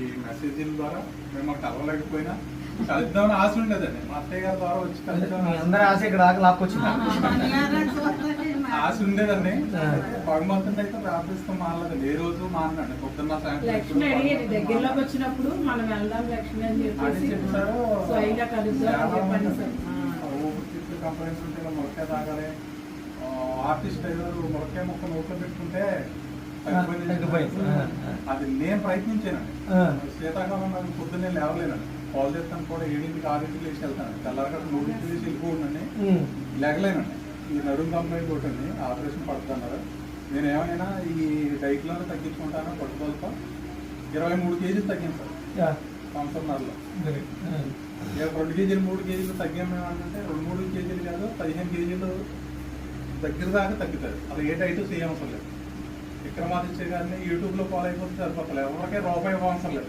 ఈ మెసేజీల ద్వారా మిమ్మల్ని కలవలేకపోయినా కలుద్దామని ఆశ ఉండేదండి. మా అత్తయ్య గారి ద్వారా వచ్చి అందరూ ఆశ ఇక్కడ దాకా లాక్కొచ్చింది. ఆశ ఉండేదండి. భగవంతుని అయితే ప్రార్థిస్తాం మానలేదండి. ఏ రోజు మానండి. పొద్దున్న లక్ష్మి అడిగేది దగ్గరలోకి వచ్చినప్పుడు మనం వెళ్దాం లక్ష్మి అని చెప్పేసి చెప్తారు. స్వయంగా కలుద్దాం చెప్పండి సార్. ఊపిరితిత్తులు కంప్లైంట్స్ ఉంటే మొలకే తాగాలి. ఆర్టిస్ట్ అయ్యారు మొలకే మొక్క నోట్లో పెట్టుకుంటే తగ్గిపోయింది. అది నేను ప్రయత్నించానండి. శీతాకాలం నాకు పొద్దున్నే లేవలేనండి. కాల్ చేస్తాను కూడా 7కి 6కి లేచి వెళ్తాను. తెల్లారగడ 3కి లేచి వెళ్ళిపోండి. లేగలేనండి. ఈ నడుము కంప్లైంట్ ఒకటి ఆపరేషన్ పడుతున్నారు. నేను ఏమైనా ఈ డైట్లోనే తగ్గించుకుంటాను. పట్టుదలతో 23 కేజీలు తగ్గాను సార్ సంవత్సరంలో. 2 కేజీలు 3 కేజీలు తగ్గాము ఏమంటే 2-3 కేజీలు కాదు 15 కేజీలు దగ్గర దాకా తగ్గుతుంది. అది ఏ డైట్ చేయవసరం లేదు. విక్రమాదిత్య గారిని యూట్యూబ్లో ఫాలో అయిపోతే సరిపోతలేదు. ఎవరికే రూపాయి ఇవ్వవసరం లేదు.